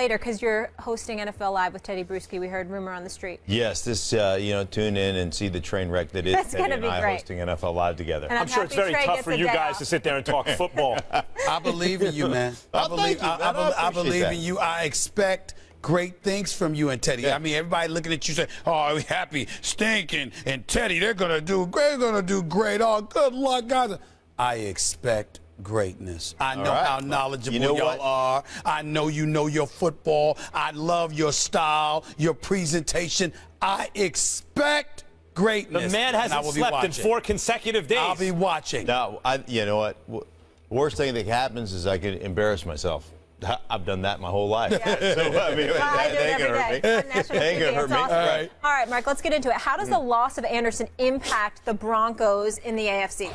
Later, because you're hosting NFL Live with Teddy Bruschi. We heard rumor on the street. Yes, tune in and see the train wreck that is Teddy and I hosting NFL Live together. I'm sure it's very tough for you guys to sit there and talk football. I believe in you, man. I believe in you. I expect great things from you and Teddy. Yeah. I mean, everybody looking at you saying, "Oh, we happy, Stinking, and Teddy, they're gonna do great. Oh, good luck, guys." I expect greatness. I know how knowledgeable y'all are. I know you know your football. I love your style, your presentation. I expect greatness. The man hasn't slept in 4 consecutive days. I'll be watching. Now, you know what? Worst thing that happens is I could embarrass myself. I've done that my whole life. Yeah. So, I mean, I do it every day. They ain't gonna hurt me. Awesome. All right, Mark, let's get into it. How does the loss of Anderson impact the Broncos in the AFC?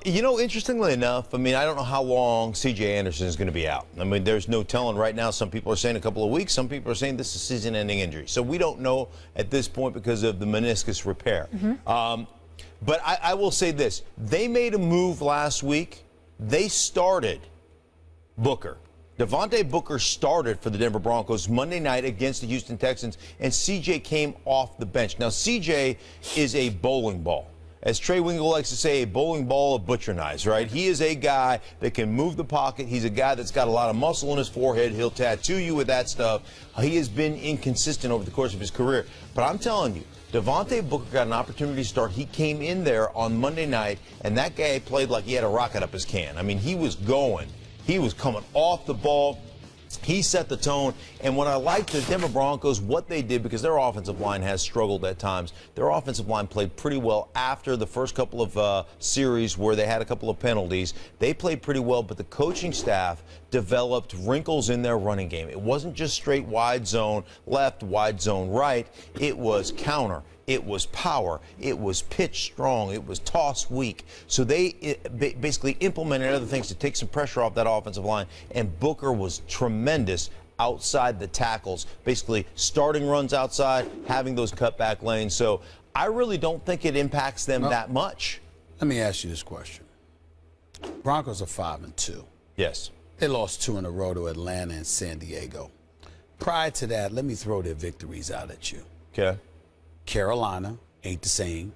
Interestingly enough, I mean, I don't know how long C.J. Anderson is going to be out. I mean, there's no telling right now. Some people are saying a couple of weeks. Some people are saying this is a season-ending injury. So we don't know at this point because of the meniscus repair. But I will say this. They made a move last week. They started Booker. Devontae Booker started for the Denver Broncos Monday night against the Houston Texans, and C.J. came off the bench. Now, C.J. is a bowling ball. As Trey Wingle likes to say, a bowling ball of butcher knives, right? He is a guy that can move the pocket. He's a guy that's got a lot of muscle in his forehead. He'll tattoo you with that stuff. He has been inconsistent over the course of his career. But I'm telling you, Devontae Booker got an opportunity to start. He came in there on Monday night, and that guy played like he had a rocket up his can. I mean, he was going. He was coming off the ball. He set the tone. And what I liked the Denver Broncos, what they did, because their offensive line has struggled at times, their offensive line played pretty well after the first couple of series where they had a couple of penalties. They played pretty well, but the coaching staff developed wrinkles in their running game. It wasn't just straight wide zone left, wide zone right. It was counter. It was power. It was pitch strong. It was toss weak. So they basically implemented other things to take some pressure off that offensive line. And Booker was tremendous outside the tackles, basically starting runs outside, having those cutback lanes. So I really don't think it impacts them that much. Let me ask you this question. Broncos are 5-2. Yes. They lost 2 in a row to Atlanta and San Diego. Prior to that, let me throw their victories out at you. Okay. Carolina, ain't the same.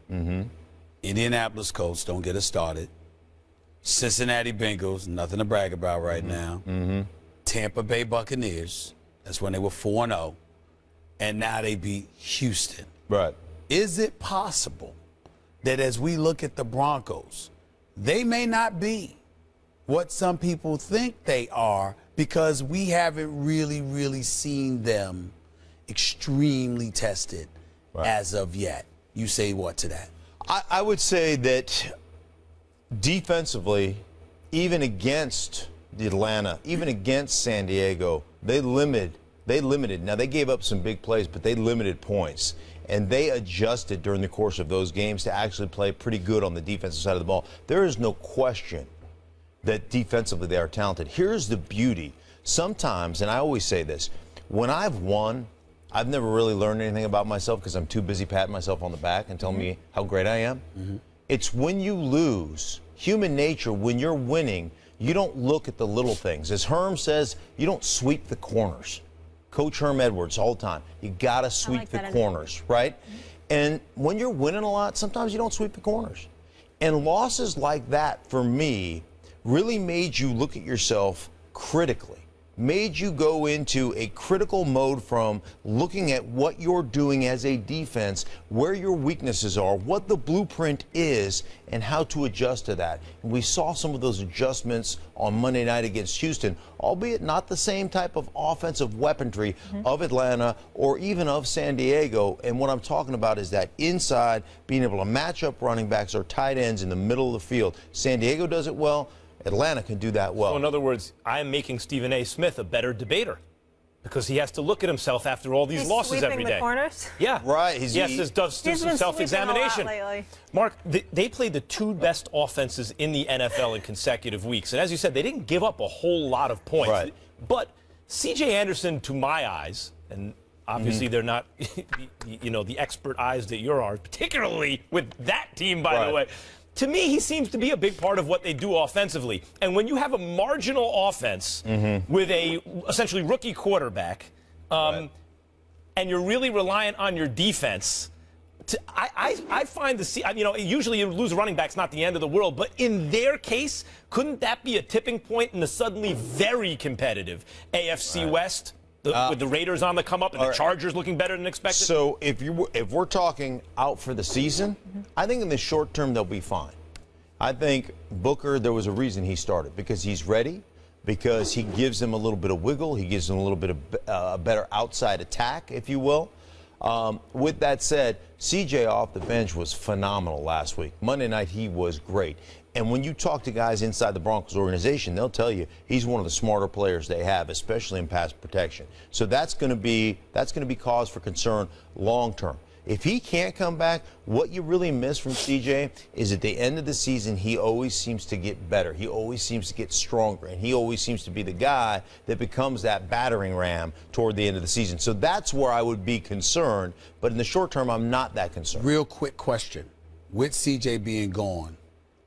Indianapolis Colts, don't get us started. Cincinnati Bengals, nothing to brag about right now. Tampa Bay Buccaneers, that's when they were 4-0. And now they beat Houston. Right. Is it possible that as we look at the Broncos, they may not be what some people think they are because we haven't really seen them extremely tested as of yet? You say what to that? I would say that defensively, even against Atlanta, even against San Diego, they limited. Now, they gave up some big plays, but they limited points. And they adjusted during the course of those games to actually play pretty good on the defensive side of the ball. There is no question that defensively they are talented. Here's the beauty. Sometimes, and I always say this, when I've won, I've never really learned anything about myself because I'm too busy patting myself on the back and telling me how great I am. It's when you lose, human nature, when you're winning, you don't look at the little things. As Herm says, you don't sweep the corners. Coach Herm Edwards all the time. You got to sweep the corners, right? And when you're winning a lot, sometimes you don't sweep the corners. And losses like that, for me, really made you look at yourself critically. Made you go into a critical mode from looking at what you're doing as a defense, where your weaknesses are, what the blueprint is, and how to adjust to that. And we saw some of those adjustments on Monday night against Houston, albeit not the same type of offensive weaponry of Atlanta or even of San Diego. And what I'm talking about is that inside, being able to match up running backs or tight ends in the middle of the field. San Diego does it well. Atlanta can do that well. So in other words, I'm making Stephen A. Smith a better debater because he has to look at himself after all these losses every day. The corners? Yeah. Right. He does do some self-examination. Mark, they played the 2 best offenses in the NFL in consecutive weeks. And as you said, they didn't give up a whole lot of points. Right. But C.J. Anderson, to my eyes, and obviously they're not, the expert eyes that yours are, particularly with that team, by the way. to me, he seems to be a big part of what they do offensively. And when you have a marginal offense with a essentially rookie quarterback, and you're really reliant on your defense, I find usually you lose a running back's not the end of the world, but in their case, couldn't that be a tipping point in the suddenly very competitive AFC West? With the Raiders on the come up and the Chargers looking better than expected? So if we're talking out for the season, I think in the short term they'll be fine. I think Booker, there was a reason he started, because he's ready, because he gives them a little bit of wiggle, he gives them a little bit of a better outside attack, if you will. With that said, CJ off the bench was phenomenal last week. Monday night he was great. And when you talk to guys inside the Broncos organization, they'll tell you he's one of the smarter players they have, especially in pass protection. So that's going to be cause for concern long term. If he can't come back, what you really miss from CJ is at the end of the season, he always seems to get better. He always seems to get stronger, and he always seems to be the guy that becomes that battering ram toward the end of the season. So that's where I would be concerned. But in the short term, I'm not that concerned. Real quick question. With CJ being gone,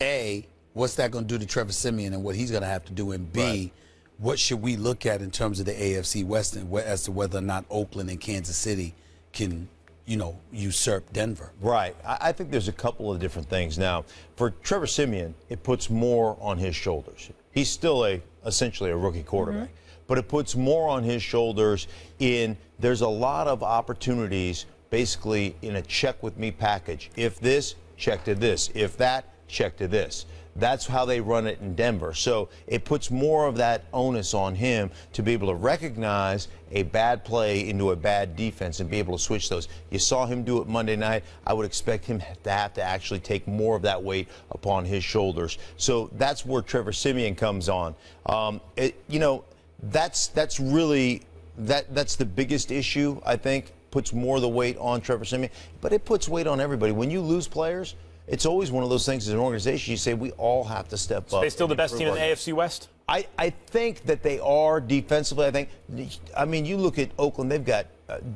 A, what's that going to do to Trevor Siemian and what he's going to have to do? And B, what should we look at in terms of the AFC West as to whether or not Oakland and Kansas City can, usurp Denver? Right. I think there's a couple of different things. Now, for Trevor Siemian, it puts more on his shoulders. He's still essentially a rookie quarterback. But it puts more on his shoulders there's a lot of opportunities basically in a check with me package. If this, check to this. If that, check to this. That's how they run it in Denver. So it puts more of that onus on him to be able to recognize a bad play into a bad defense and be able to switch those. You saw him do it Monday night. I would expect him to have to actually take more of that weight upon his shoulders. So that's where Trevor Siemian comes on. That's really that's the biggest issue, I think. Puts more of the weight on Trevor Siemian, but it puts weight on everybody. When you lose players, it's always one of those things as an organization, you say we all have to step up. Are they still the best team in the AFC West? I think that they are defensively. You look at Oakland, they've got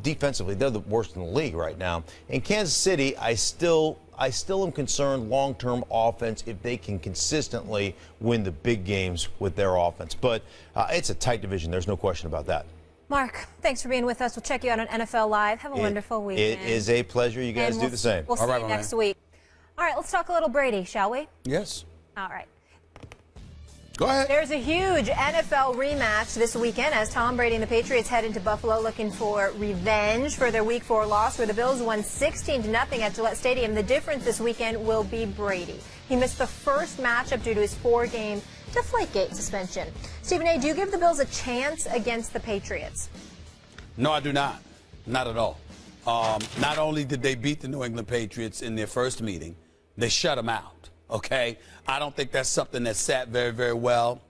defensively, they're the worst in the league right now. In Kansas City, I still am concerned long-term offense if they can consistently win the big games with their offense. But it's a tight division. There's no question about that. Mark, thanks for being with us. We'll check you out on NFL Live. Have a wonderful weekend. It is a pleasure. You guys do the same. We'll see you next week. All right, let's talk a little Brady, shall we? Yes. All right. Go ahead. There's a huge NFL rematch this weekend as Tom Brady and the Patriots head into Buffalo looking for revenge for their Week 4 loss where the Bills won 16-0 at Gillette Stadium. The difference this weekend will be Brady. He missed the first matchup due to his 4-game Deflategate suspension. Stephen A., do you give the Bills a chance against the Patriots? No, I do not. Not at all. Not only did they beat the New England Patriots in their first meeting, they shut them out, okay? I don't think that's something that sat very, very well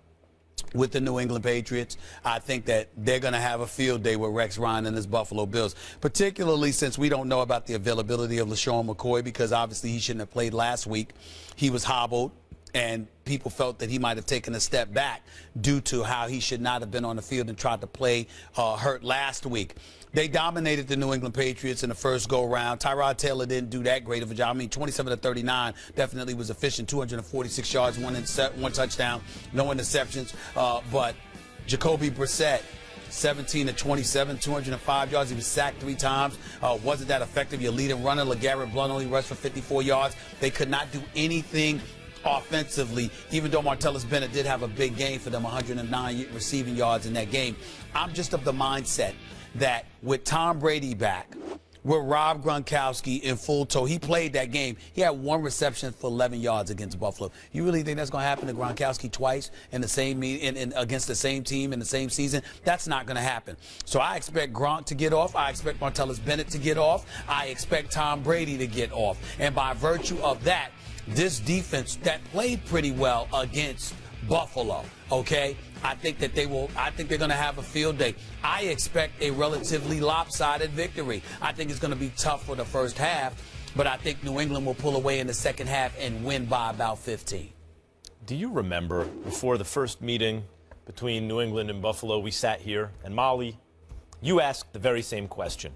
with the New England Patriots. I think that they're going to have a field day with Rex Ryan and his Buffalo Bills, particularly since we don't know about the availability of LaShawn McCoy because obviously he shouldn't have played last week. He was hobbled, and people felt that he might have taken a step back due to how he should not have been on the field and tried to play hurt last week. They dominated the New England Patriots in the first go-round. Tyrod Taylor didn't do that great of a job. 27-39 definitely was efficient. 246 yards, one touchdown, no interceptions. But Jacoby Brissett, 17-27, 205 yards. He was sacked 3 times. Wasn't that effective? Your leading runner, LeGarrette Blount, only rushed for 54 yards. They could not do anything offensively, even though Martellus Bennett did have a big game for them, 109 receiving yards in that game. I'm just of the mindset that with Tom Brady back, with Rob Gronkowski in full tow, he played that game. He had 1 reception for 11 yards against Buffalo. You really think that's going to happen to Gronkowski twice in the same against the same team in the same season? That's not going to happen. So I expect Gronk to get off. I expect Martellus Bennett to get off. I expect Tom Brady to get off. And by virtue of that, this defense that played pretty well against Buffalo, okay? I think they're going to have a field day. I expect a relatively lopsided victory. I think it's going to be tough for the first half, but I think New England will pull away in the second half and win by about 15. Do you remember before the first meeting between New England and Buffalo, we sat here, and Molly, you asked the very same question.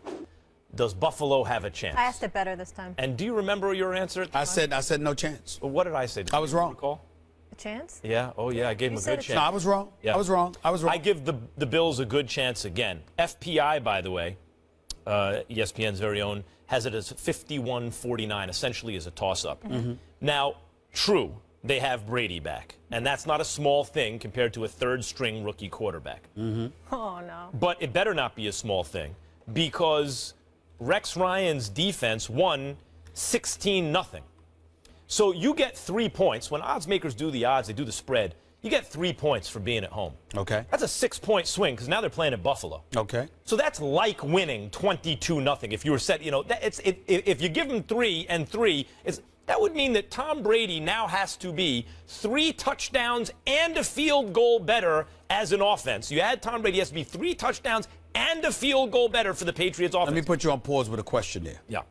does Buffalo have a chance? I asked it better this time. And do you remember your answer? I said no chance. Well, what did I say? I was wrong. Recall? A chance? Yeah. Oh, yeah. I gave him a good chance. No, I was wrong. Yeah. I was wrong. I give the Bills a good chance again. FPI, by the way, ESPN's very own, has it as 51-49, essentially as a toss-up. Now, true, they have Brady back, and that's not a small thing compared to a third-string rookie quarterback. Oh, no. But it better not be a small thing, because Rex Ryan's defense won 16-0. So you get 3 points. When odds makers do the odds, they do the spread, you get 3 points for being at home. Okay. That's a 6-point swing, because now they're playing at Buffalo. Okay. So that's like winning 22-0. If you were set, if you give them 3 and 3, that would mean that Tom Brady now has to be 3 touchdowns and a field goal better as an offense. You add Tom Brady, he has to be 3 touchdowns and a field goal better for the Patriots offense. Let me put you on pause with a question there. Yeah.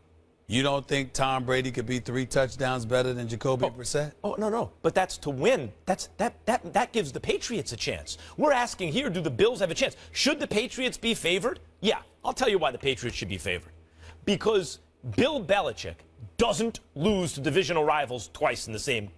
You don't think Tom Brady could be 3 touchdowns better than Jacoby Brissett? Oh, no. But that's to win. That gives the Patriots a chance. We're asking here, do the Bills have a chance? Should the Patriots be favored? Yeah. I'll tell you why the Patriots should be favored. Because Bill Belichick doesn't lose to divisional rivals twice in the same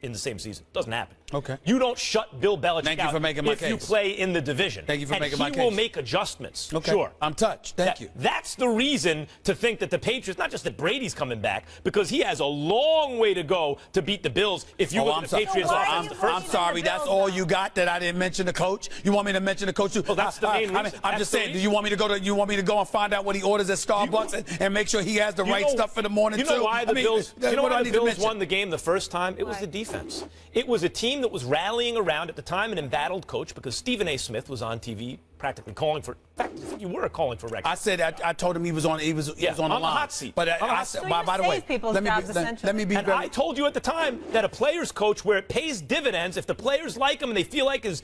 season. Doesn't happen. Okay. You don't shut Bill Belichick Thank you out for making my if you case. play in the division. Thank you for making my case. He will make adjustments. Okay. Sure. I'm touched. Thank you. That's the reason to think that the Patriots, not just that Brady's coming back, because he has a long way to go to beat the Bills if you look at the Patriots offense the first I'm sorry, that's all you got that I didn't mention the coach? You want me to mention the coach too? Well, that's the main reason. I'm just saying, do you want me to go and find out what he orders at Starbucks and make sure he has the right stuff for the morning too? You know why the Bills mention? won the game the first time? It was the defense. It was a team that was rallying around, at the time, an embattled coach, because Stephen A. Smith was on TV practically calling for. In fact, you were calling for Rex. I said I told him he was on. He was on the line. Hot seat. But I said, by the way, let me be. And I told you at the time that a player's coach, where it pays dividends, if the players like him and they feel like he's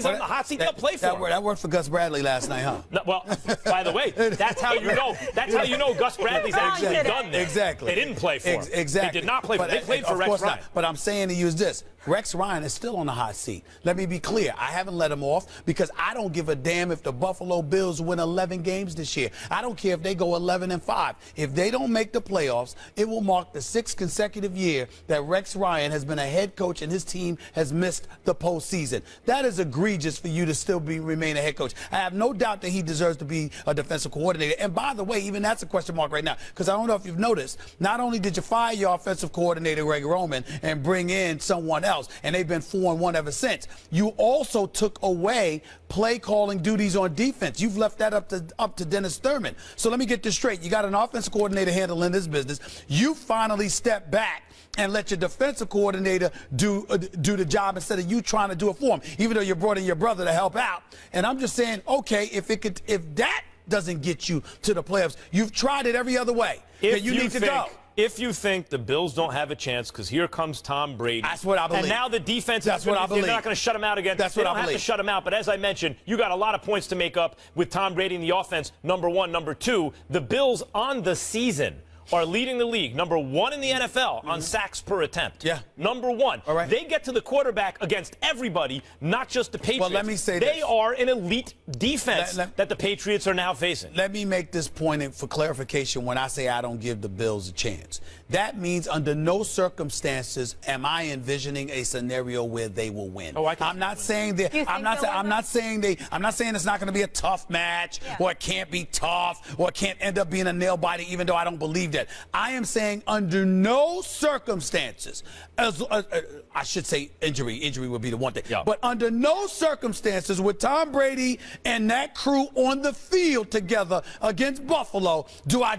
on the hot seat, they'll play for him. That worked for Gus Bradley last night, huh? No, well, by the way, that's how you know. That's how you know Gus Bradley's actually done this. Exactly. They didn't play for him. Exactly. They did not play for him. They played for Rex Ryan. But I'm saying to you is this. Rex Ryan is still on the hot seat. Let me be clear. I haven't let him off because I don't give a damn if the Buffalo Bills win 11 games this year. I don't care if they go 11-5. If they don't make the playoffs, it will mark the 6th consecutive year that Rex Ryan has been a head coach and his team has missed the postseason. That is egregious for you to still remain a head coach. I have no doubt that he deserves to be a defensive coordinator. And by the way, even that's a question mark right now, because I don't know if you've noticed, not only did you fire your offensive coordinator, Greg Roman, and bring in someone else, and they've been 4-1 ever since. You also took away play calling duties on defense. You've left that up to Dennis Thurman. So let me get this straight. You got an offensive coordinator handling this business. You finally step back and let your defensive coordinator do the job instead of you trying to do it for him, even though you brought in your brother to help out. And I'm just saying, okay, if that doesn't get you to the playoffs, you've tried it every other way. Then you need to go. If you think the Bills don't have a chance, because here comes Tom Brady. That's what I believe. And now the defense That's what I believe. They're not going to shut him out again. That's what I believe. They don't have to shut him out. But as I mentioned, you got a lot of points to make up with Tom Brady in the offense, number one. Number two, the Bills on the season are leading the league, number one in the NFL on sacks per attempt. Yeah. Number one. All right. They get to the quarterback against everybody, not just the Patriots. Well, let me say they this. are an elite defense that the Patriots are now facing. Let me make this point for clarification when I say I don't give the Bills a chance. That means under no circumstances am I envisioning a scenario where they will win. I'm not saying that. I'm not saying it's not going to be a tough match, or it can't be tough, or it can't end up being a nail biter, even though I don't believe that. I am saying under no circumstances, I should say injury would be the one thing, but under no circumstances with Tom Brady and that crew on the field together against Buffalo do I